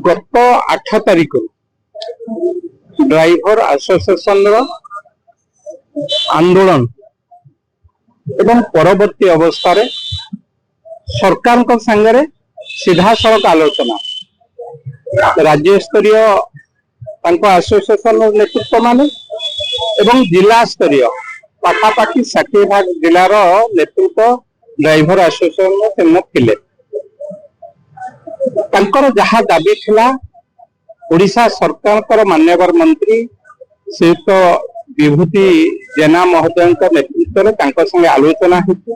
गत 8 तारिख driver association आंदोलन एवं परवर्ती अवस्था सरकार संगे सीधा सड़क आलोचना राज्य स्तरीय एसोसिएशन नेतृत्व मान एवं जिला स्तरीय पाखापाखि 60 भाग जिलार नेतृत्व ड्राइवर एसोसिएशन थे जहाँ दाबी थिला ओडिशा सरकार मान्यवर मंत्री श्रीयुक्त विभूति जेना महोदय नेतृत्व संगे आलोचना होती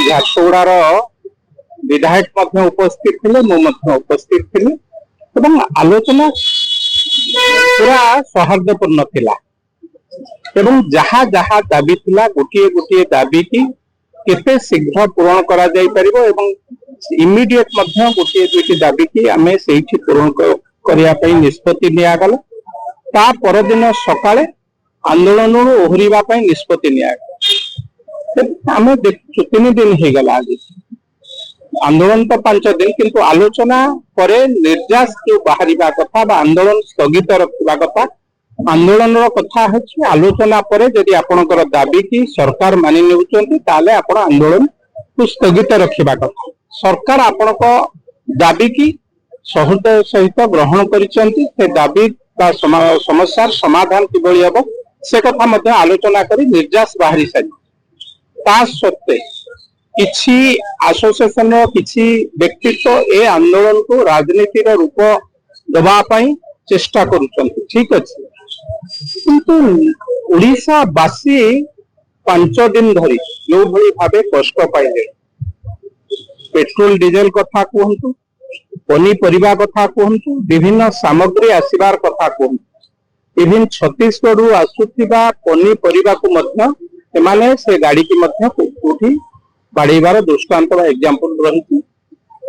झारसुगुड़ार विधायक उपस्थित थे मुझे उपस्थित थी एवं आलोचना पूरा सौहार्दपूर्ण थिला एवं जहाँ जहाँ दाबी थिला गोटे गोटे दाबी की केते शीघ्र पूरण करा जाई परिबो एवं इमिडिएट मध्य गोटे दुईटी दाबी की आमे सेठी पूरण करिया पई निष्पत्ति निया गला ता परदिन सकाळे आंदोलन ओहरिबा पई निष्पत्ति निया गला आमे 3 दिन हे गला आज आंदोलन तो 5 दिन किंतु आलोचना परे निर्यास जो बाहरिबा कथा बा आंदोलन स्थगित रखिबा कथा आंदोलन कथा है आलोचना पर यदि आपणकर दाबी की सरकार मानि नेउचंती ताले आपण आंदोलन को स्थगित रखिबा कथा सरकार आपण को दाबी की सहृद सहित ग्रहण करिसंती से दाबी बा समस्या समाधान किबळी हबो से कथा मध्ये आलोचना करी निर्यास बाहरी सारी ता सत्ते किछि एसोसिएशन किछि व्यक्तित्व ए आंदोलन को राजनीति रो रूप दबा पई चेष्टा करूचंती ठीक अछि किंतु ओडिशा बासी 5 दिन धरी जो भली भावे कष्ट पाइले पेट्रोल डीजेल कथा कहतु पनीपरिया कथा कहतु विभिन्न सामग्री आसबार कथा कहतु इवन छत्तीसगढ़ आसुथिबा पनीपरिया को मध्य एमाने से गाड़ी की मध्य कोठी बाड़ीबार दृष्टांत एग्जांपल रही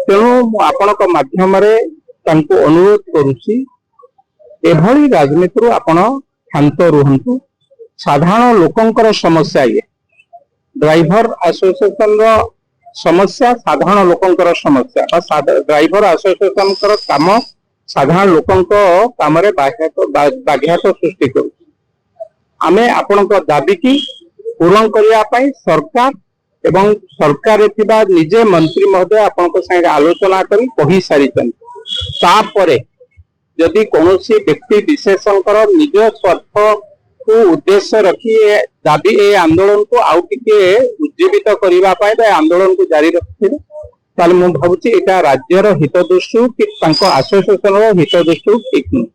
तेणु आपणक माध्यम अनुरोध करुची एभली राजनीति आपण शांत रुहंतु साधारण लोकंकर समस्या ये ड्राइवर एसोसिएशन समस्या साधारण लोकंकर समस्या ड्राइवर एसोसिएशन काम साधारण लोकंक काम रे बाघात सृष्टि करू आमे आपणक दाबी की पूरण करिया पई सरकार एवं सरकार थिबा निजे मंत्री महोदय आपणक संगे आलोचना करी कहि सारिछन तापरे यदि कौन व्यक्ति विशेषकर निज स्वार्थ को उद्देश्य रखी दाबी ए आंदोलन को आउ टिके उज्जीवित करने आंदोलन को जारी रखिथे ताले मु भाबुची एटा राज्यर हित दृष्टि कि एसोसिएशन हित दृष्टि ठीक नहीं।